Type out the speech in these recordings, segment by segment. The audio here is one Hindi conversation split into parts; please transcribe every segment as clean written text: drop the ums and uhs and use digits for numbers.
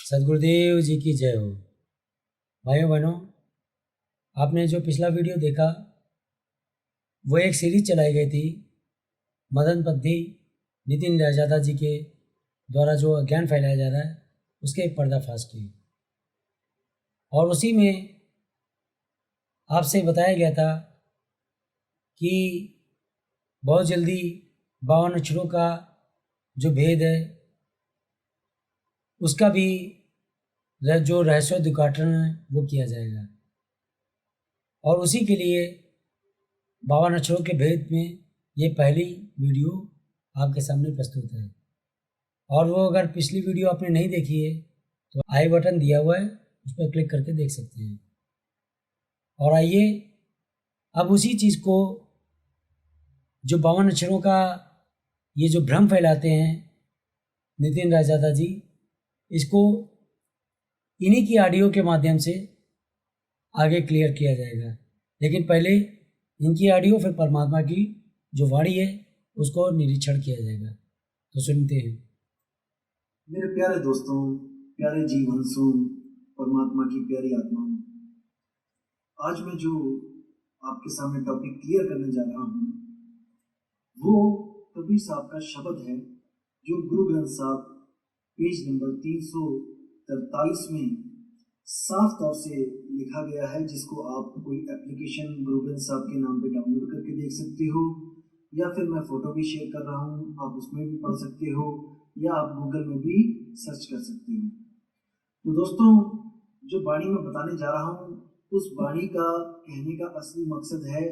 सद्गुरुदेव जी की जय हो। भाइयों बहनों, आपने जो पिछला वीडियो देखा वो एक सीरीज चलाई गई थी मदन पद्दी नितिन राजादा जी के द्वारा जो अज्ञान फैलाया जा रहा है उसके एक पर्दाफाश की, और उसी में आपसे बताया गया था कि बहुत जल्दी 52 अक्षरों का जो भेद है उसका भी जो रहस्योद्घाटन है वो किया जाएगा। और उसी के लिए 52 अक्षरों के भेद में ये पहली वीडियो आपके सामने प्रस्तुत है। और वो अगर पिछली वीडियो आपने नहीं देखी है तो आई बटन दिया हुआ है, उस पर क्लिक करके देख सकते हैं। और आइए अब उसी चीज़ को जो 52 अक्षरों का ये जो भ्रम फैलाते हैं नितिन राजादा जी, इसको इन्हीं की ऑडियो के माध्यम से आगे क्लियर किया जाएगा। लेकिन पहले इनकी ऑडियो फिर परमात्मा की जो वाणी है उसको निरीक्षण किया जाएगा। तो सुनते हैं। मेरे प्यारे दोस्तों, प्यारे जीवहंसों, परमात्मा की प्यारी आत्माओं, आज मैं जो आपके सामने टॉपिक क्लियर करने जा रहा हूँ वो कबीर साहब का शब्द है जो गुरु ग्रंथ साहब पेज नंबर 343 में साफ तौर से लिखा गया है, जिसको आप कोई एप्लीकेशन गुरु ग्रंथ साहब के नाम पे डाउनलोड करके देख सकते हो, या फिर मैं फोटो भी शेयर कर रहा हूँ, आप उसमें भी पढ़ सकते हो, या आप गूगल में भी सर्च कर सकते हो। तो दोस्तों, जो वाणी मैं बताने जा रहा हूँ उस वाणी का कहने का असली मकसद है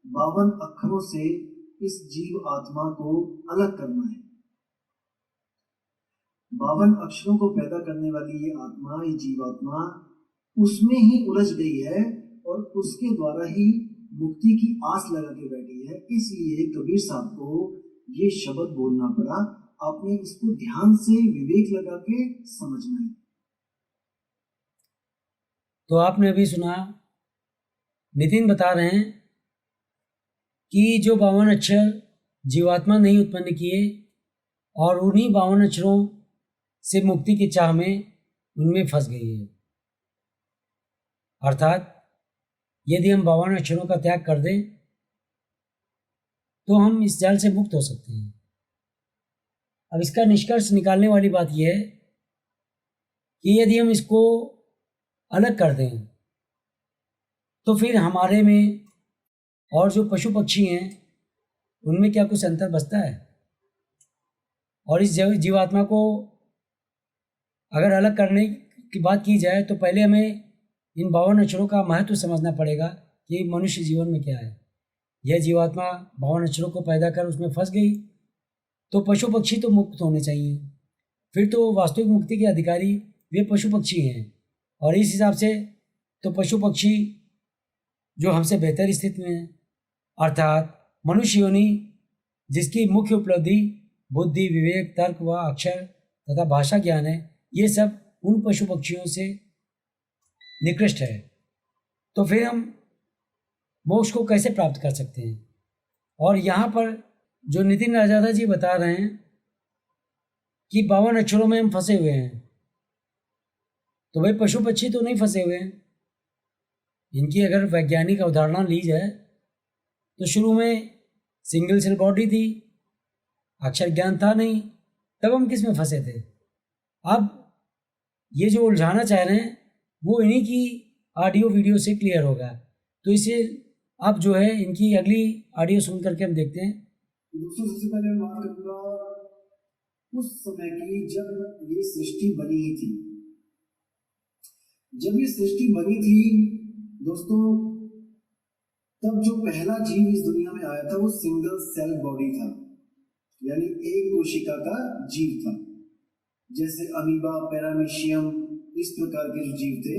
52 अक्षरों से इस जीव आत्मा को अलग करना है। 52 अक्षरों को पैदा करने वाली ये आत्मा, ये जीवात्मा उसमें ही उलझ गई है और उसके द्वारा ही मुक्ति की आस लगा के बैठी है। इसलिए कबीर साहब को ये शब्द बोलना पड़ा। आपने इसको ध्यान से विवेक लगा के समझना है। तो आपने अभी सुना, नितिन बता रहे हैं कि जो 52 अक्षर जीवात्मा नहीं उत्पन्न किए और उन्हीं 52 अक्षरों से मुक्ति की चाह में उनमें फंस गई है। अर्थात यदि हम 52 अक्षरों का त्याग कर दें तो हम इस जाल से मुक्त हो सकते हैं। अब इसका निष्कर्ष निकालने वाली बात यह है कि यदि हम इसको अलग कर दें तो फिर हमारे में और जो पशु पक्षी हैं उनमें क्या कुछ अंतर बचता है? और इस जीवात्मा को अगर अलग करने की बात की जाए तो पहले हमें इन 52 अक्षरों का महत्व समझना पड़ेगा कि मनुष्य जीवन में क्या है। यह जीवात्मा 52 अक्षरों को पैदा कर उसमें फंस गई तो पशु पक्षी तो मुक्त होने चाहिए, फिर तो वास्तविक मुक्ति के अधिकारी वे पशु पक्षी हैं। और इस हिसाब से तो पशु पक्षी जो हमसे बेहतर स्थिति में हैं, अर्थात मनुष्य योनि जिसकी मुख्य उपलब्धि बुद्धि, विवेक, तर्क व अक्षर तथा भाषा ज्ञान है, ये सब उन पशु पक्षियों से निकृष्ट है। तो फिर हम मोक्ष को कैसे प्राप्त कर सकते हैं? और यहाँ पर जो नितिन राजादा जी बता रहे हैं कि 52 अक्षरों में हम फंसे हुए हैं, तो भाई पशु पक्षी तो नहीं फंसे हुए हैं। इनकी अगर वैज्ञानिक अवधारणा ली जाए तो शुरू में सिंगल सेल बॉडी थी, अक्षर ज्ञान था नहीं, तब हम किस में फंसे थे। अब ये जो उलझाना चाह रहे हैं वो इन्हीं की ऑडियो वीडियो से क्लियर होगा। तो इसे अब जो है इनकी अगली ऑडियो सुन करके हम देखते हैं। दोस्तों, सबसे पहले मैं बात करूंगा उस समय की जब ये सृष्टि बनी ही थी। जब ये सृष्टि बनी थी दोस्तों, तब जो पहला जीव इस दुनिया में आया था वो सिंगल सेल बॉडी था, यानी एक कोशिका का जीव था। जैसे अमीबा, पैरामीशियम, इस प्रकार के जो जीव थे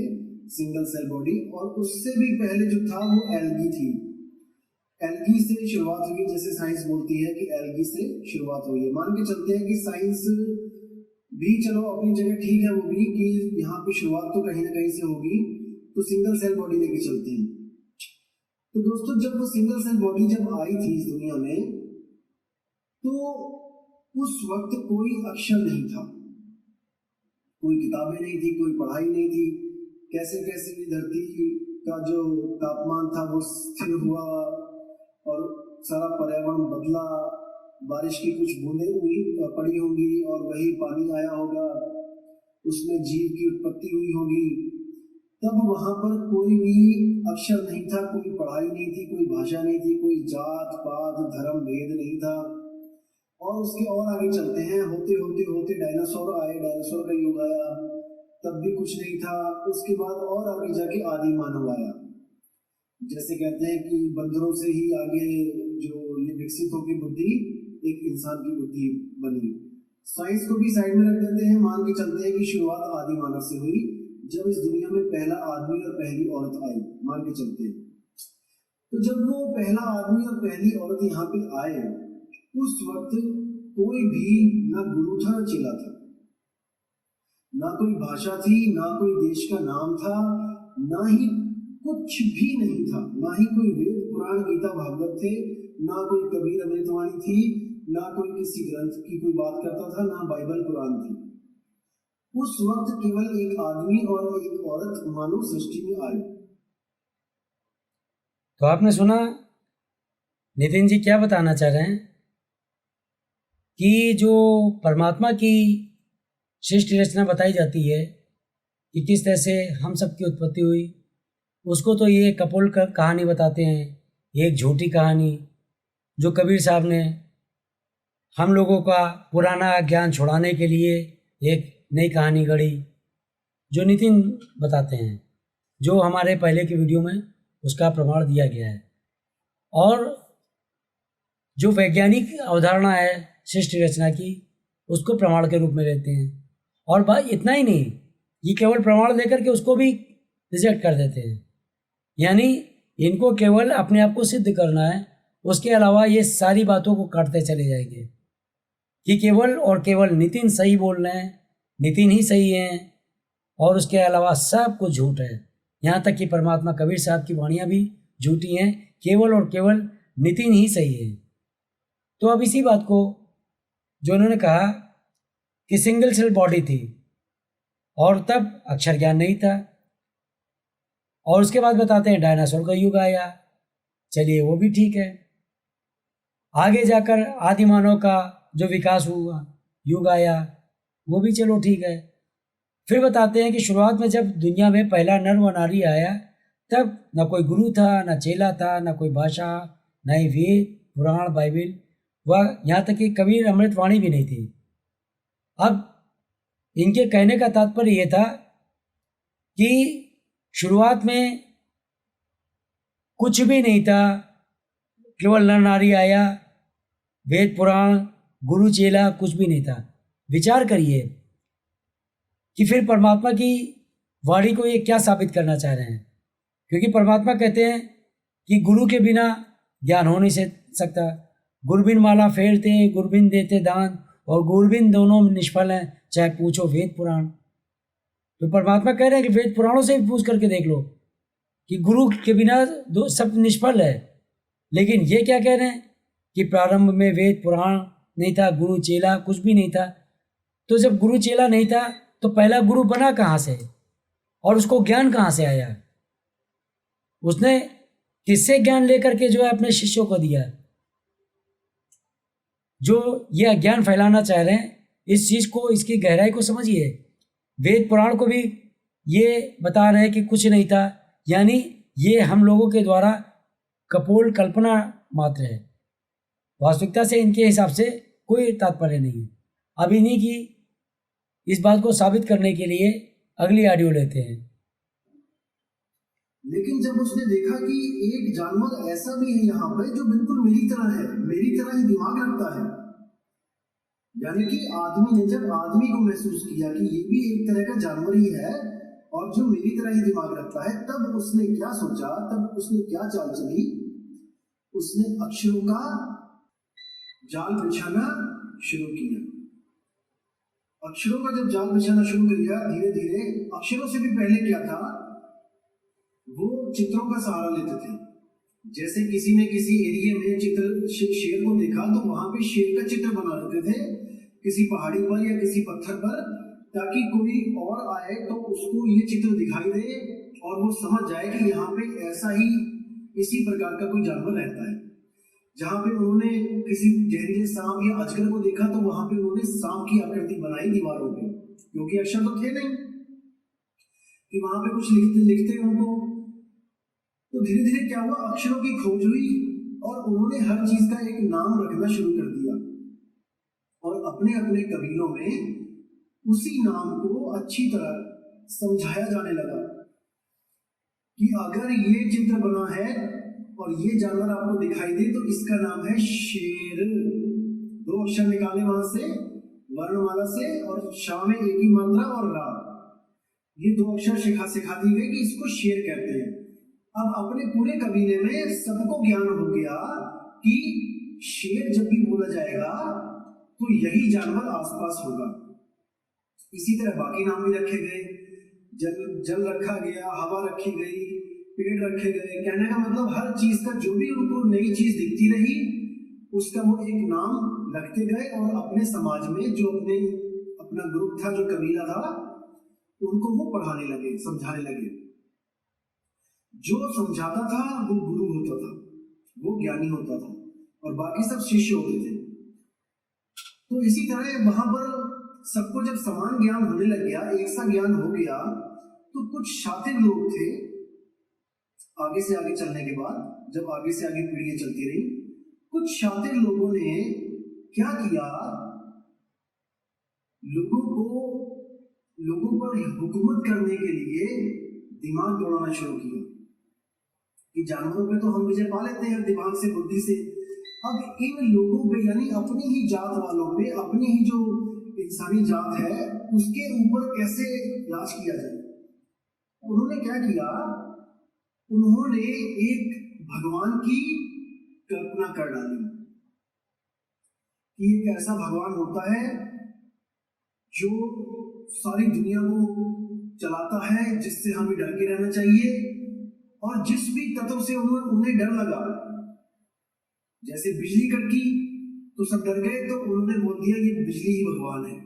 सिंगल सेल बॉडी। और उससे भी पहले जो था वो एल्गी थी। एल्गी से शुरुआत हुई, जैसे साइंस बोलती है कि एल्गी से शुरुआत हुई है। मान के चलते हैं कि साइंस भी चलो अपनी जगह ठीक है, वो भी कि यहाँ पे शुरुआत तो कहीं ना कहीं से होगी, तो सिंगल सेल बॉडी लेके चलते हैं। तो दोस्तों, जब वो सिंगल सेल बॉडी जब आई थी इस दुनिया में तो उस वक्त कोई अक्षर नहीं था, कोई किताबें नहीं थी, कोई पढ़ाई नहीं थी। कैसे कैसे भी धरती का जो तापमान था वो स्थिर हुआ और सारा पर्यावरण बदला। बारिश की कुछ बूंदें हुई पड़ी होंगी और वही पानी आया होगा, उसमें जीव की उत्पत्ति हुई होगी। तब वहां पर कोई भी अक्षर नहीं था, कोई पढ़ाई नहीं थी, कोई भाषा नहीं थी, कोई जात पात धर्म भेद नहीं था। और उसके और आगे चलते हैं, होते होते होते डायनासोर आए, डायनासोर का युग आया, तब भी कुछ नहीं था। उसके बाद और आगे जाके आदि मानव आया। जैसे कहते हैं कि बंदरों से ही आगे जो ये विकसित होकर बुद्धि एक इंसान की बुद्धि बनी। साइंस को भी साइड में रख देते हैं, मान के चलते हैं कि शुरुआत आदि मानव से हुई, जब इस दुनिया में पहला आदमी और पहली औरत आई, मान के चलते हैं। तो जब वो पहला आदमी और पहली औरत यहाँ पे आए, उस वक्त कोई भी ना गुरु था ना चेला था, ना कोई भाषा थी, ना कोई देश का नाम था, ना ही कुछ भी नहीं था, ना ही कोई वेद पुराण गीता भागवत थे, ना कोई कबीर अमृतवाणी थी, ना कोई किसी ग्रंथ की कोई बात करता था, ना बाइबल कुरान थी। उस वक्त केवल एक आदमी और एक औरत मानव सृष्टि में आए। तो आपने सुना नितिन जी क्या बताना चाह रहे हैं कि जो परमात्मा की सृष्टि रचना बताई जाती है कि किस तरह से हम सब की उत्पत्ति हुई, उसको तो ये कपोल का कहानी बताते हैं, एक झूठी कहानी जो कबीर साहब ने हम लोगों का पुराना ज्ञान छुड़ाने के लिए एक नई कहानी गढ़ी, जो नितिन बताते हैं, जो हमारे पहले की वीडियो में उसका प्रमाण दिया गया है। और जो वैज्ञानिक अवधारणा है सृष्टि रचना की, उसको प्रमाण के रूप में लेते हैं। और इतना ही नहीं, ये केवल प्रमाण लेकर के उसको भी रिजेक्ट कर देते हैं, यानी इनको केवल अपने आप को सिद्ध करना है, उसके अलावा ये सारी बातों को काटते चले जाएंगे कि केवल और केवल नितिन सही बोल रहे हैं, नितिन ही सही हैं, और उसके अलावा सब कुछ झूठ है। यहाँ तक कि परमात्मा कबीर साहब की वाणियाँ भी झूठी हैं, केवल और केवल नितिन ही सही है। तो अब इसी बात को जो उन्होंने कहा कि सिंगल सेल बॉडी थी और तब अक्षर ज्ञान नहीं था, और उसके बाद बताते हैं डायनासोर का युग आया। चलिए वो भी ठीक है, आगे जाकर आदि मानव का जो विकास हुआ युग आया, वो भी चलो ठीक है। फिर बताते हैं कि शुरुआत में जब दुनिया में पहला नर व नारी आया, तब न कोई गुरु था, न चेला था, न कोई भाषा, न ही वेद पुराण बाइबल, वह यहाँ तक कि कबीर अमृतवाणी भी नहीं थी। अब इनके कहने का तात्पर्य यह था कि शुरुआत में कुछ भी नहीं था, केवल नर नारी आया, वेद पुराण गुरु चेला कुछ भी नहीं था। विचार करिए कि फिर परमात्मा की वाणी को ये क्या साबित करना चाह रहे हैं, क्योंकि परमात्मा कहते हैं कि गुरु के बिना ज्ञान हो नहीं सकता। गुरबिन माला फेरते, गुरबिन देते दान, और गुरबिन दोनों निष्फल हैं, चाहे पूछो वेद पुराण। तो परमात्मा कह रहे हैं कि वेद पुराणों से भी पूछ करके देख लो कि गुरु के बिना दो सब निष्फल है। लेकिन ये क्या कह रहे हैं कि प्रारंभ में वेद पुराण नहीं था, गुरु चेला कुछ भी नहीं था। तो जब गुरु चेला नहीं था तो पहला गुरु बना कहाँ से, और उसको ज्ञान कहाँ से आया? उसने किससे ज्ञान लेकर के जो है अपने शिष्यों को दिया? जो ये अज्ञान फैलाना चाह रहे हैं, इस चीज़ को, इसकी गहराई को समझिए। वेद पुराण को भी ये बता रहे हैं कि कुछ नहीं था, यानी ये हम लोगों के द्वारा कपोल कल्पना मात्र है, वास्तविकता से इनके हिसाब से कोई तात्पर्य नहीं है। अब इन्हीं की इस बात को साबित करने के लिए अगली ऑडियो लेते हैं। लेकिन जब उसने देखा कि एक जानवर ऐसा भी है यहाँ पर जो बिल्कुल मेरी तरह है, मेरी तरह ही दिमाग रखता है, यानी कि आदमी ने जब आदमी को महसूस किया कि ये भी एक तरह का जानवर ही है और जो मेरी तरह ही दिमाग रखता है, तब उसने क्या सोचा, तब उसने क्या चाल चली? उसने अक्षरों का जाल बिछाना शुरू किया। अक्षरों का जब जाल बिछाना शुरू किया, धीरे धीरे अक्षरों से भी पहले क्या था, वो चित्रों का सहारा लेते थे। जैसे किसी ने किसी एरिया में चित्र शेर को देखा तो वहां पे शेर का चित्र बना देते थे, किसी पहाड़ी पर या किसी पत्थर पर ताकि कोई और आए तो उसको ये चित्र दिखाई दे और वो समझ जाए कि यहाँ पे ऐसा ही इसी प्रकार का कोई जानवर रहता है। जहाँ पे उन्होंने किसी जहरीले सांप या अजगर को देखा तो वहां पे उन्होंने सांप की आकृति बनाई दीवारों पे, क्योंकि अक्षर तो थे नहीं कि वहां पे कुछ लिखते लिखते उनको। तो धीरे धीरे क्या हुआ, अक्षरों की खोज हुई और उन्होंने हर चीज का एक नाम रखना शुरू कर दिया और अपने अपने कबीलों में उसी नाम को अच्छी तरह समझाया जाने लगा कि अगर ये चित्र बना है और ये जानवर आपको दिखाई दे तो इसका नाम है शेर। 2 अक्षर निकाले वहां से वर्णमाला से और शा में एक ही मात्रा और रा, ये 2 अक्षर सिखा दी गई कि इसको शेर कहते हैं। अब अपने पूरे कबीले में सबको ज्ञान हो गया कि शेर जब भी बोला जाएगा तो यही जानवर आसपास होगा। इसी तरह बाकी नाम भी रखे गए, जल रखा गया, हवा रखी गई, पेड़ रखे गए। कहने का मतलब हर चीज का जो भी उनको नई चीज दिखती रही उसका वो एक नाम रखते गए और अपने समाज में जो अपना ग्रुप था, जो कबीला था, उनको वो पढ़ाने लगे, समझाने लगे। जो समझाता था वो गुरु होता था, वो ज्ञानी होता था और बाकी सब शिष्य होते थे। तो इसी तरह वहां पर सबको जब समान ज्ञान होने लग गया, एक सा ज्ञान हो गया, तो कुछ शातिर लोग थे आगे से आगे चलने के बाद, जब आगे से आगे पीढ़ियां चलती रही, कुछ शातिर लोगों ने क्या किया, लोगों पर हुकूमत करने के लिए दिमाग दौड़ाना शुरू किया कि जानवरों पे तो हम विजय पा लेते हैं दिमाग से, बुद्धि से। अब इन लोगों पे, यानी अपनी ही जात वालों पे, अपनी ही जो इंसानी जात है उसके ऊपर कैसे राज किया जाए। उन्होंने क्या किया, उन्होंने एक भगवान की कल्पना कर डाली कि एक ऐसा भगवान होता है जो सारी दुनिया को चलाता है, जिससे हमें डर के रहना चाहिए। और जिस भी तत्व से उन्हें डर लगा, जैसे बिजली कड़की तो सब डर गए, तो उन्होंने बोल दिया ये बिजली ही भगवान है।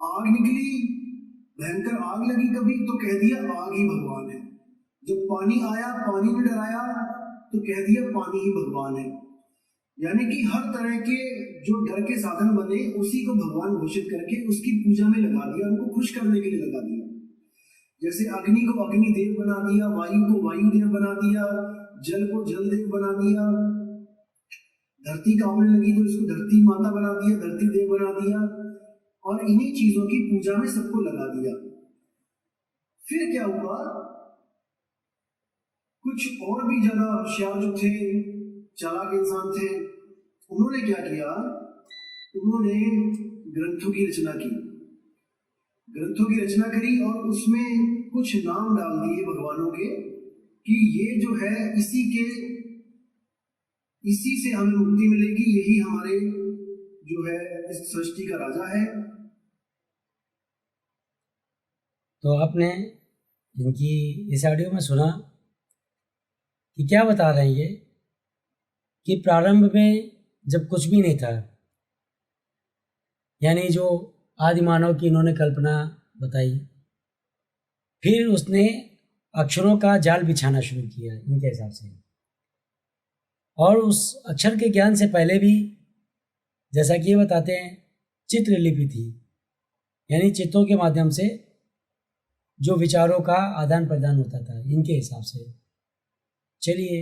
आग निकली, भयंकर आग लगी कभी, तो कह दिया आग ही भगवान है। जब पानी आया, पानी ने डराया, तो कह दिया पानी ही भगवान है। यानी कि हर तरह के जो डर के साधन बने उसी को भगवान घोषित करके उसकी पूजा में लगा दिया, उनको खुश करने के लिए लगा दिया। जैसे अग्नि को अग्निदेव बना दिया, वायु को वायुदेव बना दिया, जल को जलदेव बना दिया, धरती कांपने लगी तो इसको धरती माता बना दिया, धरती देव बना दिया, और इन्हीं चीजों की पूजा में सबको लगा दिया। फिर क्या हुआ, कुछ और भी ज्यादा होशियार जो थे, चालाक इंसान थे, उन्होंने क्या किया, उन्होंने ग्रंथों की रचना की, ग्रंथों की रचना करी और उसमें कुछ नाम डाल दिए भगवानों के कि ये जो है इसी से हमें मुक्ति मिलेगी, यही हमारे जो है इस सृष्टि का राजा है। तो आपने इनकी इस ऑडियो में सुना कि क्या बता रहे हैं ये, कि प्रारंभ में जब कुछ भी नहीं था, यानी जो आदि मानव की इन्होंने कल्पना बताई, फिर उसने अक्षरों का जाल बिछाना शुरू किया इनके हिसाब से। और उस अक्षर के ज्ञान से पहले भी, जैसा कि ये बताते हैं, चित्रलिपि थी, यानी चित्रों के माध्यम से जो विचारों का आदान प्रदान होता था इनके हिसाब से। चलिए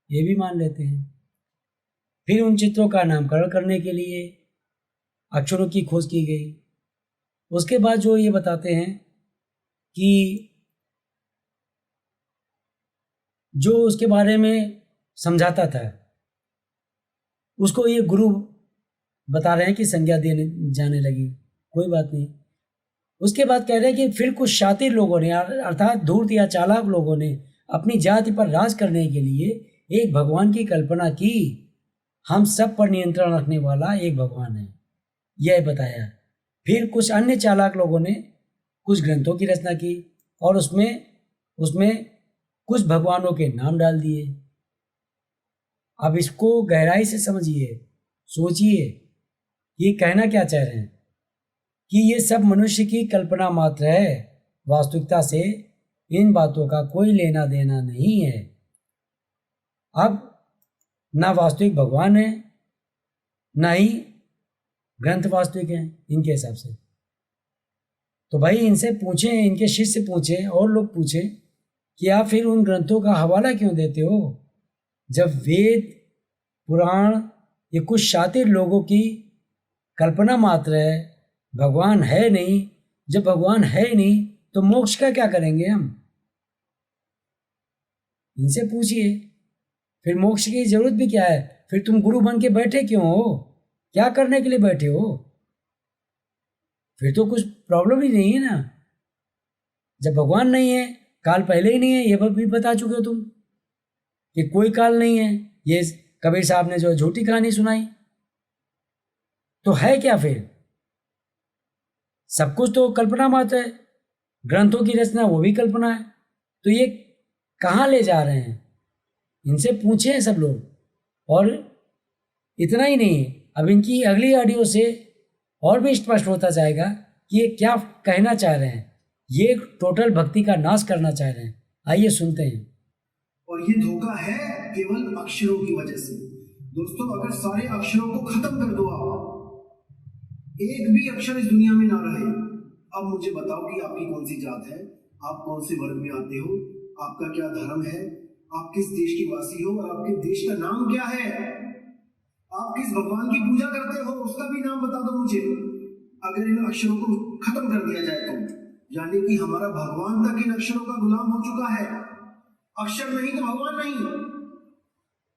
ये भी मान लेते हैं। फिर उन चित्रों का नामकरण करने के लिए अक्षरों की खोज की गई। उसके बाद जो ये बताते हैं कि जो उसके बारे में समझाता था उसको ये गुरु बता रहे हैं कि संज्ञा देने जाने लगी, कोई बात नहीं। उसके बाद कह रहे हैं कि फिर कुछ शातिर लोगों ने, अर्थात धूर्त या चालाक लोगों ने अपनी जाति पर राज करने के लिए एक भगवान की कल्पना की। हम सब पर नियंत्रण रखने वाला एक भगवान है, यह बताया। फिर कुछ अन्य चालाक लोगों ने कुछ ग्रंथों की रचना की और उसमें कुछ भगवानों के नाम डाल दिए। अब इसको गहराई से समझिए, सोचिए, ये कहना क्या चाह रहे हैं। कि ये सब मनुष्य की कल्पना मात्र है, वास्तविकता से इन बातों का कोई लेना देना नहीं है। अब ना वास्तविक भगवान है, ना ही ग्रंथ वास्तविक हैं इनके हिसाब से। तो भाई इनसे पूछें, इनके शिष्य पूछें और लोग पूछें कि आप फिर उन ग्रंथों का हवाला क्यों देते हो, जब वेद पुराण ये कुछ शातिर लोगों की कल्पना मात्र है, भगवान है नहीं। जब भगवान है ही नहीं तो मोक्ष का क्या करेंगे हम? इनसे पूछिए फिर मोक्ष की जरूरत भी क्या है? फिर तुम गुरु बन के बैठे क्यों हो? क्या करने के लिए बैठे हो? फिर तो कुछ प्रॉब्लम ही नहीं है ना। जब भगवान नहीं है, काल पहले ही नहीं है, ये भी बता चुके हो तुम कि कोई काल नहीं है। ये कबीर साहब ने जो झूठी कहानी सुनाई, तो है क्या फिर? सब कुछ तो कल्पना मात्र है, ग्रंथों की रचना वो भी कल्पना है। तो ये कहाँ ले जा रहे हैं? इनसे पूछे सब लोग। और इतना ही नहीं, अब इनकी अगली ऑडियो से और भी स्पष्ट होता जाएगा कि ये क्या कहना चाह रहे हैं। ये टोटल भक्ति का नाश करना चाह रहे हैं। आइए सुनते हैं। और ये धोखा है केवल अक्षरों की वजह से। दोस्तों, अगर सारे अक्षरों को खत्म कर दो, आप एक भी अक्षर इस दुनिया में ना रहे। अब मुझे बताओ कि आपकी कौन सी जात है, आप कौन से वर्ग में आते हो, आपका क्या धर्म है, आप किस देश के वासी हो और आपके देश का नाम क्या है, आप किस भगवान की पूजा करते हो, उसका भी नाम बता दो मुझे। अगर इन अक्षरों को खत्म कर दिया जाए तो यानी कि हमारा भगवान तक इन अक्षरों का गुलाम हो चुका है। अक्षर नहीं तो भगवान नहीं,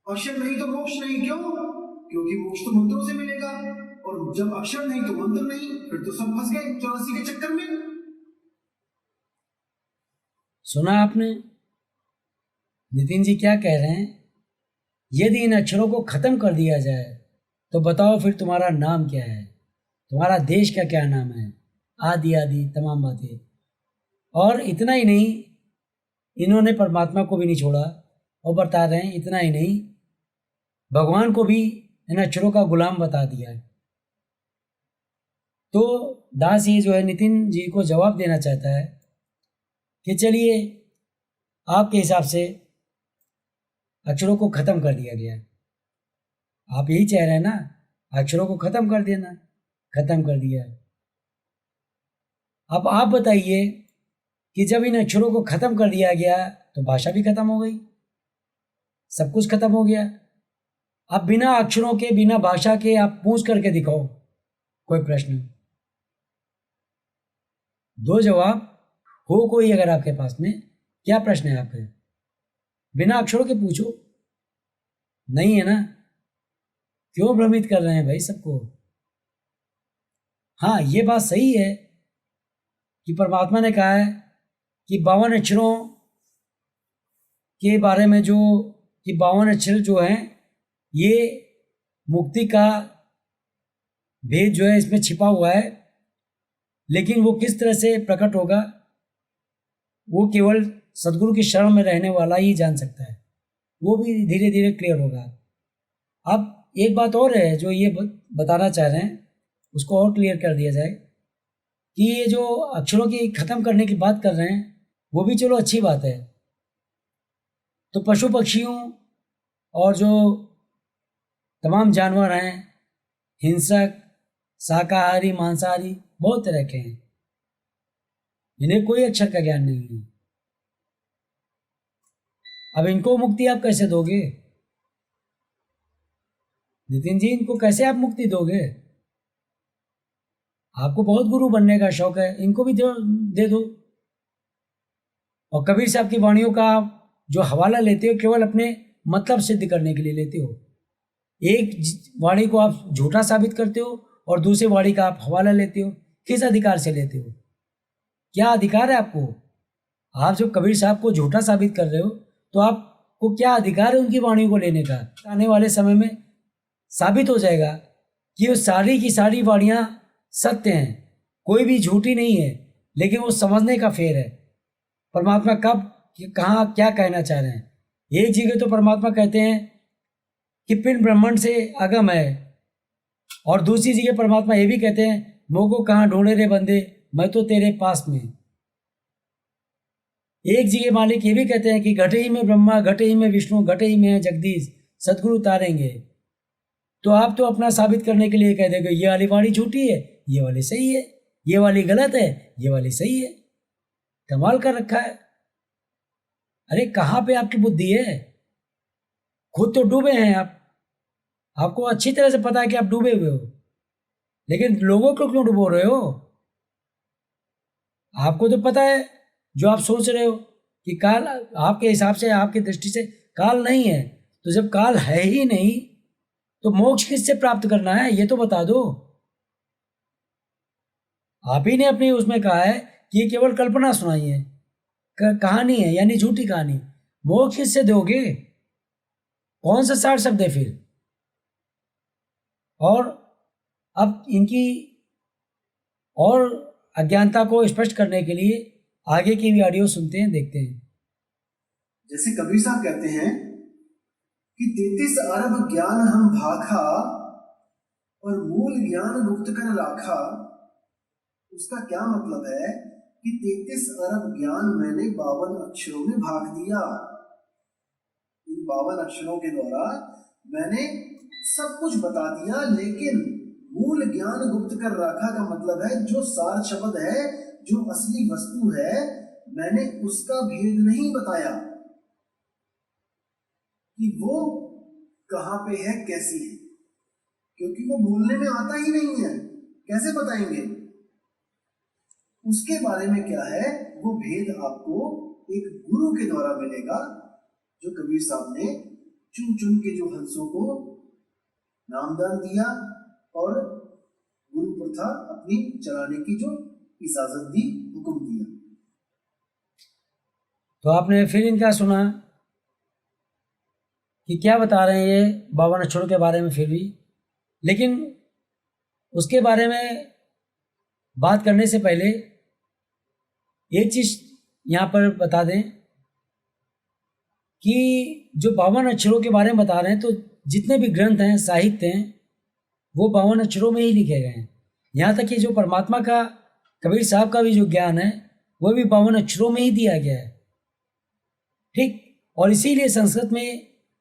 अक्षर नहीं तो मोक्ष नहीं। क्यों? क्योंकि मोक्ष तो मंत्रों से मिलेगा, और जब अक्षर नहीं तो मंत्र नहीं, फिर तो सब फंस गए 84 के चक्कर में। सुना आपने नितिन जी क्या कह रहे हैं? यदि इन अक्षरों को खत्म कर दिया जाए तो बताओ फिर तुम्हारा नाम क्या है, तुम्हारा देश का क्या नाम है, आदि आदि तमाम बातें। और इतना ही नहीं, इन्होंने परमात्मा को भी नहीं छोड़ा और बता रहे हैं, इतना ही नहीं भगवान को भी इन अक्षरों का गुलाम बता दिया है। तो दास ये जो है नितिन जी को जवाब देना चाहता है कि चलिए आपके हिसाब से अक्षरों को खत्म कर दिया गया। आप यही चाह रहे हैं ना, अक्षरों को खत्म कर देना, खत्म कर दिया। अब आप बताइए कि जब इन अक्षरों को खत्म कर दिया गया तो भाषा भी खत्म हो गई, सब कुछ खत्म हो गया। अब बिना अक्षरों के, बिना भाषा के आप पूछ करके दिखाओ कोई प्रश्न, दो जवाब हो कोई अगर आपके पास में। क्या प्रश्न है आपके? बिना अक्षरों के पूछो, नहीं है ना? क्यों भ्रमित कर रहे हैं भाई सबको? हाँ, ये बात सही है कि परमात्मा ने कहा है कि 52 अक्षरों के बारे में, जो कि 52 अक्षर जो हैं ये मुक्ति का भेद जो है इसमें छिपा हुआ है। लेकिन वो किस तरह से प्रकट होगा वो केवल सदगुरु की शरण में रहने वाला ही जान सकता है, वो भी धीरे धीरे क्लियर होगा। अब एक बात और है जो ये बताना चाह रहे हैं, उसको और क्लियर कर दिया जाए कि ये जो अक्षरों की ख़त्म करने की बात कर रहे हैं वो भी चलो अच्छी बात है। तो पशु पक्षियों और जो तमाम जानवर हैं, हिंसक, शाकाहारी, मांसाहारी, बहुत तरह के हैं, इन्हें कोई अक्षर का ज्ञान नहीं है। अब इनको मुक्ति आप कैसे दोगे नितिन जी? इनको कैसे आप मुक्ति दोगे? आपको बहुत गुरु बनने का शौक है, इनको भी दे दो। और कबीर साहब की वाणियों का जो हवाला लेते हो केवल अपने मतलब सिद्ध करने के लिए लेते हो। एक वाणी को आप झूठा साबित करते हो और दूसरे वाणी का आप हवाला लेते हो। किस अधिकार से लेते हो? क्या अधिकार है आपको? आप जब कबीर साहब को झूठा साबित कर रहे हो तो आपको क्या अधिकार है उनकी वाणी को लेने का? आने वाले समय में साबित हो जाएगा कि वो सारी की सारी वाणियाँ सत्य हैं, कोई भी झूठी नहीं है, लेकिन वो समझने का फेर है परमात्मा कब कहाँ क्या कहना चाह रहे हैं। एक जगह तो परमात्मा कहते हैं कि पिंड ब्रह्मांड से अगम है, और दूसरी जगह परमात्मा ये भी कहते हैं मोह को कहाँ ढूंढे रे बंदे, मैं तो तेरे पास में। एक जी के मालिक ये भी कहते हैं कि घटे ही में ब्रह्मा, घटे ही में विष्णु, घटे ही में है जगदीश, सदगुरु तारेंगे। तो आप तो अपना साबित करने के लिए कह देंगे ये वाली वाणी झूठी है, ये वाली सही है, ये वाली गलत है, ये वाली सही है। कमाल कर रखा है। अरे कहाँ पे आपकी बुद्धि है? खुद तो डूबे हैं आप, आपको अच्छी तरह से पता है कि आप डूबे हुए हो, लेकिन लोगों को क्यों डुबो रहे हो? आपको तो पता है जो आप सोच रहे हो कि काल आपके हिसाब से, आपकी दृष्टि से काल नहीं है, तो जब काल है ही नहीं तो मोक्ष किससे प्राप्त करना है ये तो बता दो। आप ही ने अपनी उसमें कहा है कि ये केवल कल्पना सुनाई है, कहानी है, यानी झूठी कहानी। मोक्ष किससे दोगे? कौन सा सार शब्द है फिर? और अब इनकी और अज्ञानता को स्पष्ट करने के लिए आगे की भी ऑडियो सुनते हैं, देखते हैं। जैसे कबीर साहब कहते हैं कि 33 अरब ज्ञान हम भाखा और मूल ज्ञान गुप्त कर राखा। उसका क्या मतलब है कि 33 अरब ज्ञान मैंने 52 अक्षरों में भाग दिया। इन 52 अक्षरों के द्वारा मैंने सब कुछ बता दिया, लेकिन मूल ज्ञान गुप्त कर रखा का मतलब है जो सार शब्द है, जो असली वस्तु है, मैंने उसका भेद नहीं बताया कि वो कहां पे है, कैसी है, क्योंकि वो बोलने में आता ही नहीं है, कैसे बताएंगे? उसके बारे में क्या है, वो भेद आपको एक गुरु के द्वारा मिलेगा, जो कबीर साहब ने चुन चुन के जो हंसों को नामदान दिया और गुरु प्रथा अपनी चलाने की जो इजाजत दी, हुक्म दिया। तो आपने फिर इनका सुना कि क्या बता रहे हैं ये 52 अक्षरों के बारे में फिर भी, लेकिन उसके बारे में बात करने से पहले एक चीज यहाँ पर बता दें कि जो 52 अक्षरों के बारे में बता रहे हैं, तो जितने भी ग्रंथ हैं, साहित्य हैं, वो 52 अक्षरों में ही लिखे गए हैं। यहाँ तक कि जो परमात्मा का, कबीर साहब का भी जो ज्ञान है, वो भी 52 अक्षरों में ही दिया गया है। ठीक, और इसीलिए संस्कृत में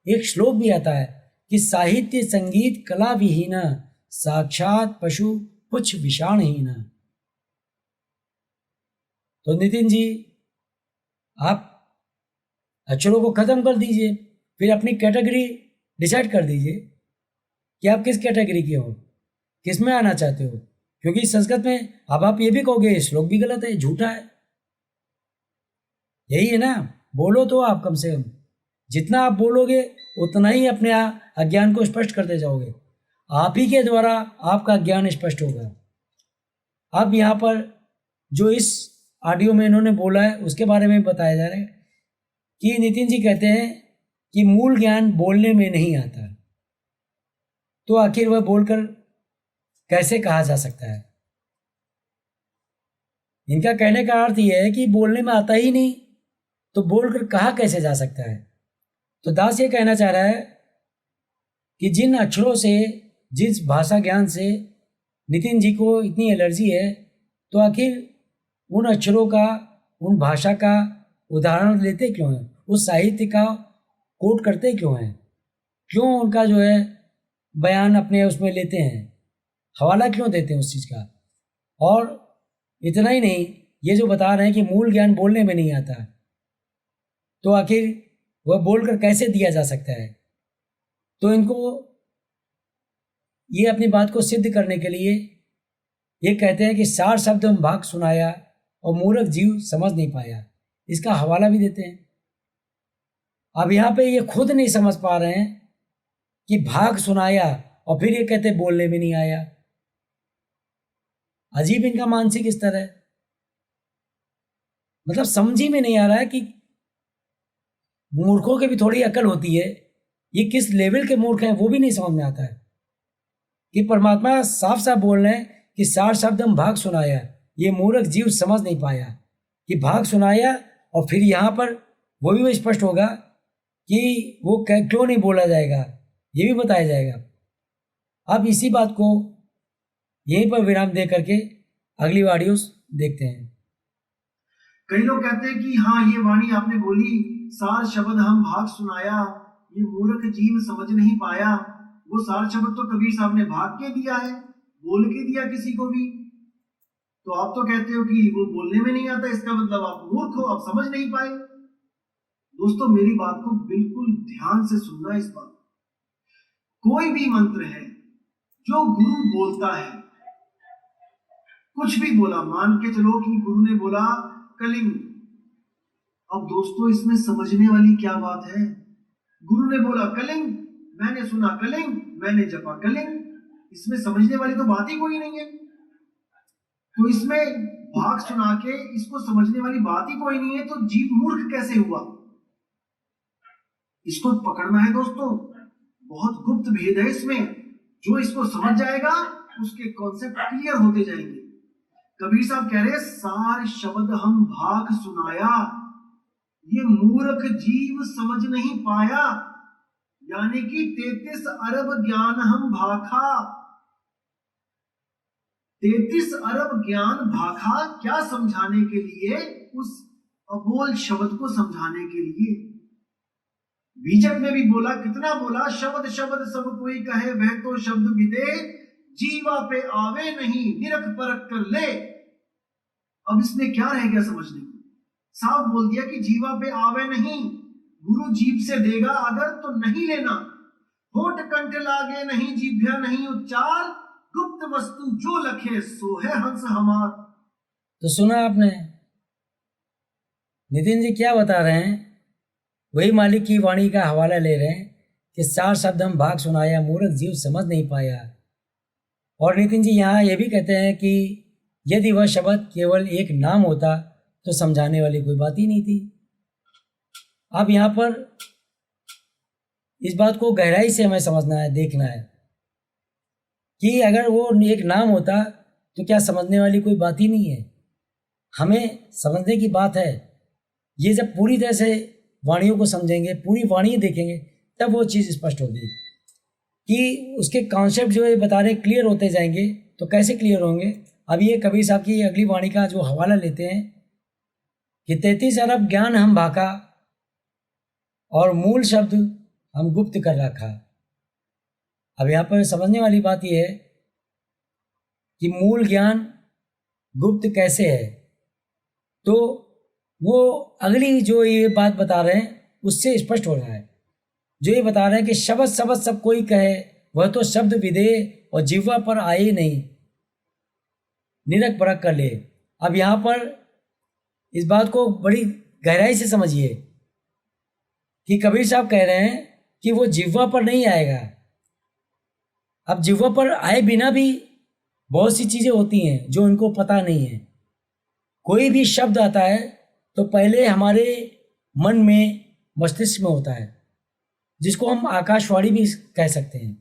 एक श्लोक भी आता है कि साहित्य संगीत कला विहीन, साक्षात पशु पुच्छ विषाणहीन। तो नितिन जी, आप अक्षरों को खत्म कर दीजिए, फिर अपनी कैटेगरी डिसाइड कर दीजिए कि आप किस कैटेगरी के हो, किस में आना चाहते हो। क्योंकि संस्कृत में अब आप ये भी कहोगे श्लोक भी गलत है, झूठा है, यही है ना। बोलो तो आप, कम से कम जितना आप बोलोगे उतना ही अपने अज्ञान को स्पष्ट करते जाओगे। आप ही के द्वारा आपका ज्ञान स्पष्ट होगा। अब यहाँ पर जो इस ऑडियो में इन्होंने बोला है उसके बारे में बताया जा रहा है कि नितिन जी कहते हैं कि मूल ज्ञान बोलने में नहीं आता, तो आखिर वह बोलकर कैसे कहा जा सकता है। इनका कहने का अर्थ यह है कि बोलने में आता ही नहीं, तो बोलकर कहा कैसे जा सकता है। तो दास ये कहना चाह रहा है कि जिन अक्षरों से, जिस भाषा ज्ञान से नितिन जी को इतनी एलर्जी है, तो आखिर उन अक्षरों का, उन भाषा का उदाहरण लेते क्यों हैं, उस साहित्य का कोट करते क्यों हैं, क्यों उनका जो है बयान अपने उसमें लेते हैं, हवाला क्यों देते हैं उस चीज़ का। और इतना ही नहीं, ये जो बता रहे हैं कि मूल ज्ञान बोलने में नहीं आता, तो आखिर वह बोलकर कैसे दिया जा सकता है। तो इनको ये अपनी बात को सिद्ध करने के लिए ये कहते हैं कि सार शब्द हम भाग सुनाया और मूर्ख जीव समझ नहीं पाया, इसका हवाला भी देते हैं। अब यहाँ पे ये खुद नहीं समझ पा रहे हैं कि भाग सुनाया, और फिर ये कहते बोलने में नहीं आया। अजीब इनका मानसिक स्तर है, मतलब समझ ही में नहीं आ रहा है कि मूर्खों की भी थोड़ी अकल होती है, ये किस लेवल के मूर्ख हैं वो भी नहीं समझ में आता है। कि परमात्मा साफ साफ बोल रहे हैं कि सार शब्द हम भाग सुनाया, ये मूर्ख जीव समझ नहीं पाया कि भाग सुनाया, और फिर यहाँ पर वो भी स्पष्ट होगा कि वो क्यों नहीं बोला जाएगा, ये भी बताया जाएगा। अब इसी बात को यहीं पर विराम दे करके अगली ऑडियो देखते हैं। कई लोग कहते हैं कि हाँ, ये वाणी आपने बोली, सार शब्द हम भाग सुनाया, ये मूर्ख जीव समझ नहीं पाया। वो सार शब्द तो कबीर साहब ने भाग के दिया है, बोल के दिया किसी को भी। तो आप तो कहते हो कि वो बोलने में नहीं आता, इसका मतलब आप मूर्ख हो, आप समझ नहीं पाए। दोस्तों, मेरी बात को बिल्कुल ध्यान से सुनना। इस बात, कोई भी मंत्र है जो गुरु बोलता है, कुछ भी बोला, मान के चलो कि गुरु ने बोला कलिंग। अब दोस्तों, इसमें समझने वाली क्या बात है? गुरु ने बोला कलिंग, मैंने सुना कलिंग, मैंने जपा कलिंग, इसमें समझने वाली तो बात ही कोई नहीं है। तो इसमें भाग सुना के इसको समझने वाली बात ही कोई नहीं है, तो जीव मूर्ख कैसे हुआ? इसको पकड़ना है दोस्तों, बहुत गुप्त भेद है इसमें। जो इसको समझ जाएगा उसके कॉन्सेप्ट क्लियर होते जाएंगे। कबीर साहब कह रहे, सार शब्द हम भाग सुनाया, ये मूर्ख जीव समझ नहीं पाया। यानी कि 33 अरब ज्ञान हम भाखा, 33 अरब ज्ञान भाखा, क्या समझाने के लिए? उस अबोल शब्द को समझाने के लिए। बीजक ने भी बोला, कितना बोला, शब्द शब्द सब कोई कहे, वह तो शब्द विदे, जीवा पे आवे नहीं, निरख परख कर ले। अब इसमें क्या रह गया समझने को? साफ बोल दिया कि जीवा पे आवे नहीं, गुरु जीव से देगा अगर तो नहीं लेना। होठ कंठ लागे नहीं, जीभ्या नहीं उच्चार, गुप्त वस्तु जो लखे सो है हंस हमार। तो सुना आपने नितिन जी क्या बता रहे हैं? वही मालिक की वाणी का हवाला ले रहे हैं कि सार शब्द हम भाग सुनाया, मूर्ख जीव समझ नहीं पाया। और नितिन जी यहाँ ये भी कहते हैं कि यदि वह शब्द केवल एक नाम होता तो समझाने वाली कोई बात ही नहीं थी। अब यहाँ पर इस बात को गहराई से हमें समझना है, देखना है कि अगर वो एक नाम होता तो क्या समझने वाली कोई बात ही नहीं है। हमें समझने की बात है। ये जब पूरी तरह से वाणियों को समझेंगे, पूरी वाणी देखेंगे, तब वो चीज़ स्पष्ट होगी कि उसके कॉन्सेप्ट जो ये बता रहे क्लियर होते जाएंगे। तो कैसे क्लियर होंगे? अब ये कबीर साहब की अगली वाणी का जो हवाला लेते हैं कि 33 अरब ज्ञान हम भाका और मूल शब्द हम गुप्त कर रखा। अब यहाँ पर समझने वाली बात यह है कि मूल ज्ञान गुप्त कैसे है। तो वो अगली जो ये बात बता रहे हैं उससे स्पष्ट हो रहा है। जो ये बता रहे हैं कि शब्द शब्द सब कोई कहे, वह तो शब्द विदे और जिह्वा पर आए नहीं, निरख परख कर ले। अब यहाँ पर इस बात को बड़ी गहराई से समझिए कि कबीर साहब कह रहे हैं कि वो जिह्वा पर नहीं आएगा। अब जिह्वा पर आए बिना भी बहुत सी चीज़ें होती हैं जो उनको पता नहीं है। कोई भी शब्द आता है तो पहले हमारे मन में, मस्तिष्क में होता है, जिसको हम आकाशवाणी भी कह सकते हैं।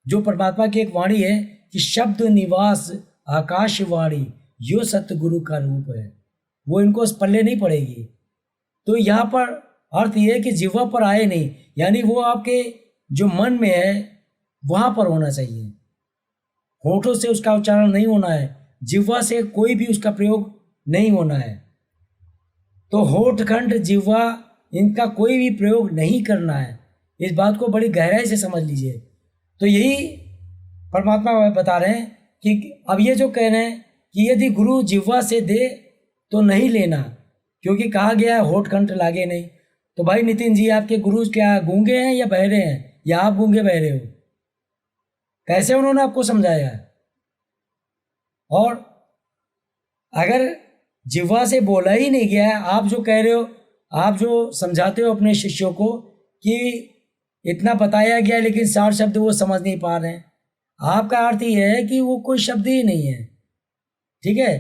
जो परमात्मा की एक वाणी है कि शब्द निवास आकाशवाणी, यो सतगुरु का रूप है, वो इनको पल्ले नहीं पड़ेगी। तो यहाँ पर अर्थ ये है कि जिह्वा पर आए नहीं, यानी वो आपके जो मन में है वहाँ पर होना चाहिए। होठों से उसका उच्चारण नहीं होना है, जिह्वा से कोई भी उसका प्रयोग नहीं होना है। तो होठ खंड जिह्वा इनका कोई भी प्रयोग नहीं करना है। इस बात को बड़ी गहराई से समझ लीजिए। तो यही परमात्मा बता रहे हैं कि अब ये जो कह रहे हैं कि यदि गुरु जिह्वा से दे तो नहीं लेना, क्योंकि कहा गया है होठ कंठ लागे नहीं। तो भाई नितिन जी, आपके गुरु क्या गूंगे हैं या बहरे हैं, या आप गूंगे बहरे हो? कैसे उन्होंने आपको समझाया? और अगर जिह्वा से बोला ही नहीं गया है, आप जो कह रहे हो, आप जो समझाते हो अपने शिष्यों को कि इतना बताया गया लेकिन 60 शब्द वो समझ नहीं पा रहे हैं, आपका अर्थ ये है कि वो कोई शब्द ही नहीं है। ठीक है,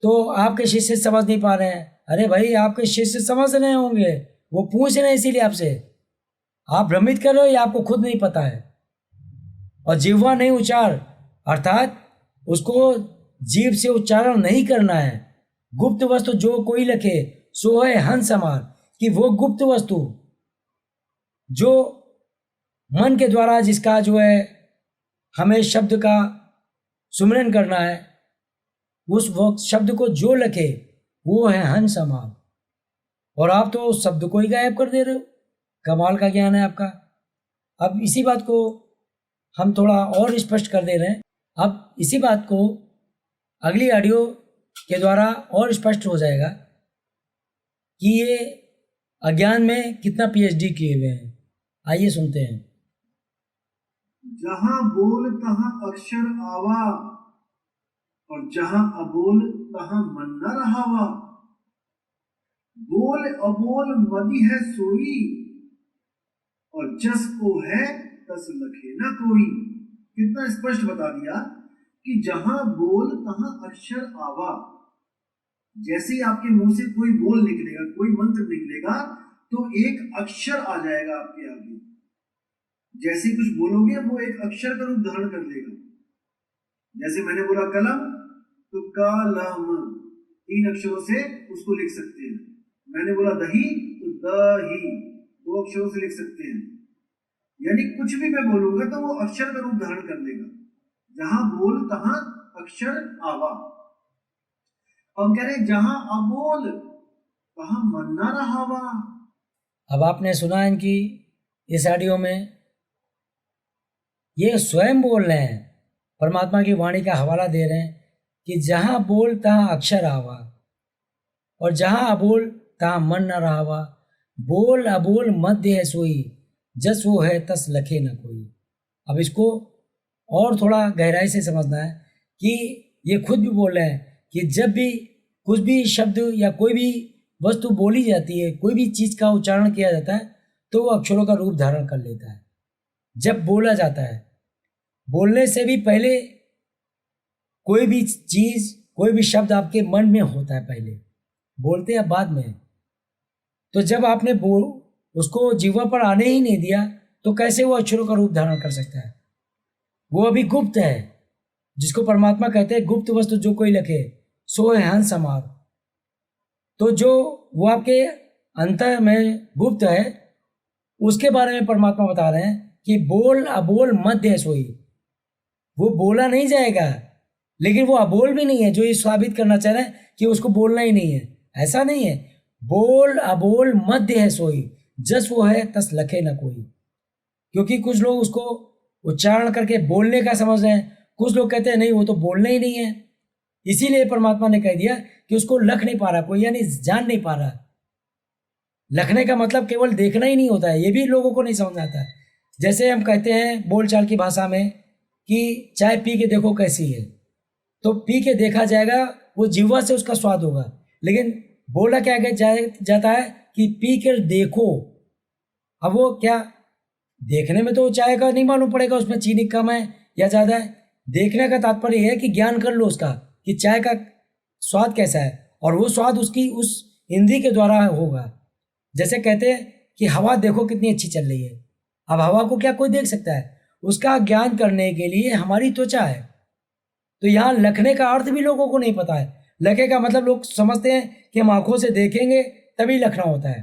तो आपके शिष्य समझ नहीं पा रहे हैं। अरे भाई, आपके शिष्य समझ रहे होंगे, वो पूछ रहे हैं इसीलिए आपसे। आप भ्रमित कर रहे हो या आपको खुद नहीं पता है? और जिह्वा नहीं उच्चार, अर्थात उसको जीभ से उच्चारण नहीं करना है। गुप्त वस्तु जो कोई लखे सो है हंस हमार, कि वो गुप्त वस्तु जो मन के द्वारा जिसका जो है हमें शब्द का सुमिरन करना है, उस वक्त शब्द को जो लिखे वो है हंस हमार, और आप तो उस शब्द को ही गायब कर दे रहे हो। कमाल का ज्ञान है आपका। अब इसी बात को हम थोड़ा और स्पष्ट कर दे रहे हैं। अब इसी बात को अगली ऑडियो के द्वारा और स्पष्ट हो जाएगा कि ये अज्ञान में कितना पीएचडी किए हुए हैं। आइए सुनते हैं। जहां बोल तहां अक्षर आवा, और जहां अबोल तहां मन न रहावा। बोल अबोल मदि है सोई, और जस को है तस लखे न कोई। कितना स्पष्ट बता दिया कि जहां बोल तहां अक्षर आवा। जैसे ही आपके मुंह से कोई बोल निकलेगा, कोई मंत्र निकलेगा, तो एक अक्षर आ जाएगा आपके आगे। जैसे कुछ बोलोगे वो एक अक्षर का रूप धारण कर लेगा। जैसे मैंने बोला कलम, तो कलम 3 अक्षरों से उसको लिख सकते हैं। मैंने बोला दही, तो दही 2 अक्षरों से लिख सकते हैं। यानी कुछ भी मैं बोलूंगा तो वो अक्षर का रूप धारण कर लेगा। जहां बोल तहां अक्षर आवा। अब कह रहे जहां अबोल तहां मन ना रहावा। अब आपने सुना इनकी इस ऑडियो में ये स्वयं बोल रहे हैं, परमात्मा की वाणी का हवाला दे रहे हैं कि जहां बोल तहां अक्षर आवा, और जहां अबोल तहां मन न रहावा। बोल अबोल मध्य है सोई, जस वो है तस लखे न कोई। अब इसको और थोड़ा गहराई से समझना है कि ये खुद भी बोल रहे हैं कि जब भी कुछ भी शब्द या कोई भी वस्तु बोली जाती है, कोई भी चीज़ का उच्चारण किया जाता है, तो वो अक्षरों का रूप धारण कर लेता है। जब बोला जाता है, बोलने से भी पहले कोई भी चीज़, कोई भी शब्द आपके मन में होता है, पहले बोलते हैं बाद में। तो जब आपने उसको जीवा पर आने ही नहीं दिया, तो कैसे वो अक्षरों का रूप धारण कर सकता है? वो अभी गुप्त है, जिसको परमात्मा कहते हैं गुप्त वस्तु जो कोई लखे सो है हंस हमार। तो जो वो आपके अंतर में गुप्त है, उसके बारे में परमात्मा बता रहे हैं कि बोल अबोल मध्य है सोई। वो बोला नहीं जाएगा, लेकिन वो अबोल भी नहीं है, जो ये साबित करना चाह रहे हैं कि उसको बोलना ही नहीं है। ऐसा नहीं है। बोल अबोल मध्य है सोई, जस वो है तस लखे न कोई। क्योंकि कुछ लोग उसको उच्चारण करके बोलने का समझ रहे हैं, कुछ लोग कहते हैं नहीं वो तो बोलना ही नहीं है। इसीलिए परमात्मा ने कह दिया कि उसको लख नहीं पा रहा कोई, यानी जान नहीं पा रहा। लखने का मतलब केवल देखना ही नहीं होता है, ये भी लोगों को नहीं समझ आता है। जैसे हम कहते हैं बोलचाल की भाषा में कि चाय पी के देखो कैसी है, तो पी के देखा जाएगा, वो जिह्वा से उसका स्वाद होगा, लेकिन बोला क्या जाता है कि पी कर देखो। अब वो क्या, देखने में तो चाय का नहीं मालूम पड़ेगा उसमें चीनी कम है या ज़्यादा है। देखने का तात्पर्य है कि ज्ञान कर लो उसका कि चाय का स्वाद कैसा है, और वो स्वाद उसकी उस इंद्री के द्वारा होगा। जैसे कहते हैं कि हवा देखो कितनी अच्छी चल रही है। अब हवा को क्या कोई देख सकता है? उसका ज्ञान करने के लिए हमारी त्वचा है। तो यहाँ लखने का अर्थ भी लोगों को नहीं पता है। लखे का मतलब लोग समझते हैं कि हम आंखों से देखेंगे तभी लखना होता है।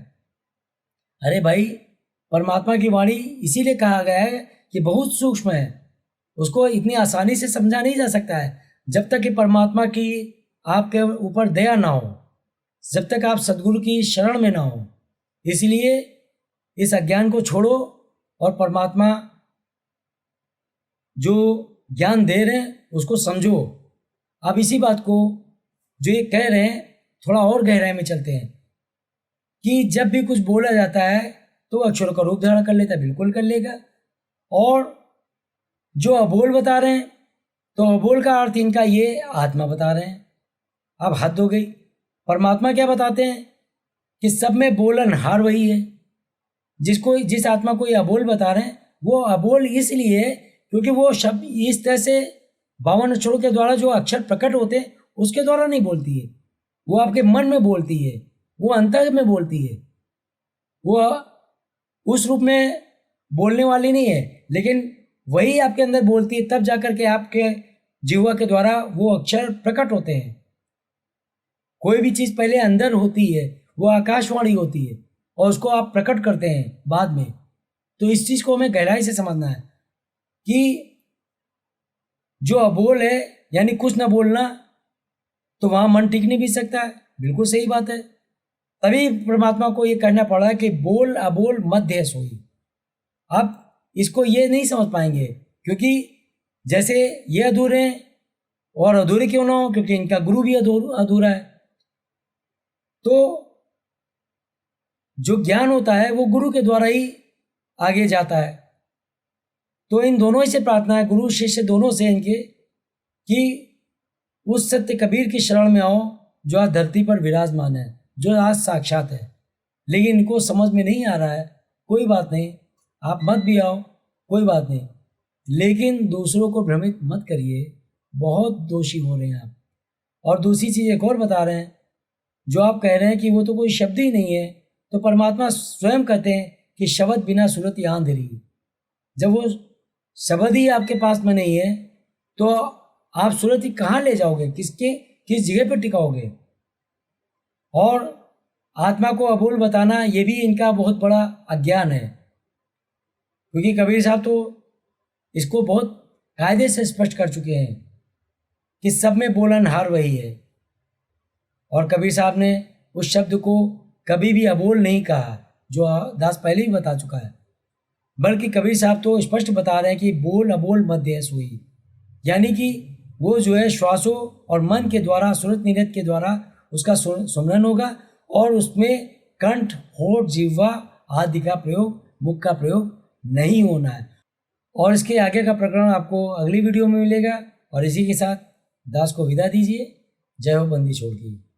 अरे भाई, परमात्मा की वाणी इसीलिए कहा गया है कि बहुत सूक्ष्म है, उसको इतनी आसानी से समझा नहीं जा सकता है जब तक कि परमात्मा की आपके ऊपर दया ना हो, जब तक आप सद्गुरु की शरण में ना हो। इसलिए इस अज्ञान को छोड़ो और परमात्मा जो ज्ञान दे रहे हैं उसको समझो। अब इसी बात को जो ये कह रहे हैं थोड़ा और गहराई में चलते हैं कि जब भी कुछ बोला जाता है तो अक्षरों का रूप धारण कर लेता है, बिल्कुल कर लेगा। और जो अबोल बता रहे हैं, तो अबोल का अर्थ इनका ये आत्मा बता रहे हैं। अब हद हो गई। परमात्मा क्या बताते हैं कि सब में बोलनहार वही है। जिस आत्मा को ये अबोल बता रहे हैं, वो अबोल इसलिए क्योंकि वो शब्द इस तरह से 52 अक्षरों के द्वारा जो अक्षर प्रकट होते हैं उसके द्वारा नहीं बोलती है। वो आपके मन में बोलती है, वो अंतर में बोलती है, वो उस रूप में बोलने वाली नहीं है, लेकिन वही आपके अंदर बोलती है। तब जाकर के आपके जिह्वा के द्वारा वो अक्षर प्रकट होते हैं। कोई भी चीज़ पहले अंदर होती है, वो आकाशवाणी होती है, और उसको आप प्रकट करते हैं बाद में। तो इस चीज़ को हमें गहराई से समझना है कि जो अबोल है यानी कुछ ना बोलना, तो वहाँ मन टिक नहीं भी सकता है। बिल्कुल सही बात है। तभी परमात्मा को ये कहना पड़ा कि बोल अबोल मध्य सोई। अब इसको ये नहीं समझ पाएंगे, क्योंकि जैसे ये अधूरे हैं, और अधूरे क्यों ना हो, क्योंकि इनका गुरु भी अधूरा है। तो जो ज्ञान होता है वो गुरु के द्वारा ही आगे जाता है। तो इन दोनों से प्रार्थना है, गुरु शिष्य दोनों से इनके, कि उस सत्य कबीर की शरण में आओ जो आज धरती पर विराजमान है, जो आज साक्षात है। लेकिन इनको समझ में नहीं आ रहा है। कोई बात नहीं, आप मत भी आओ, कोई बात नहीं, लेकिन दूसरों को भ्रमित मत करिए, बहुत दोषी हो रहे हैं आप। और दूसरी चीज़ एक और बता रहे हैं, जो आप कह रहे हैं कि वो तो कोई शब्द ही नहीं है, तो परमात्मा स्वयं कहते हैं कि शब्द बिना सूरत यहाँ अंधेरी। जब वो शब्द ही आपके पास में नहीं है, तो आप सूरत ही कहाँ ले जाओगे, किस जगह पर टिकाओगे। और आत्मा को अबोल बताना ये भी इनका बहुत बड़ा अज्ञान है, क्योंकि कबीर साहब तो इसको बहुत कायदे से स्पष्ट कर चुके हैं कि सब में बोलनहार वही है। और कबीर साहब ने उस शब्द को कभी भी अबोल नहीं कहा, जो दास पहले ही बता चुका है, बल्कि कबीर साहब तो स्पष्ट बता रहे हैं कि बोल अबोल मध्य सोई। यानी कि वो जो है श्वासों और मन के द्वारा, सुरत निरत के द्वारा उसका सुमरन होगा, और उसमें कंठ, होठ, जिह्वा आदि का प्रयोग, मुख का प्रयोग नहीं होना है। और इसके आगे का प्रकरण आपको अगली वीडियो में मिलेगा। और इसी के साथ दास को विदा दीजिए। जय हो बंदी छोड़ की।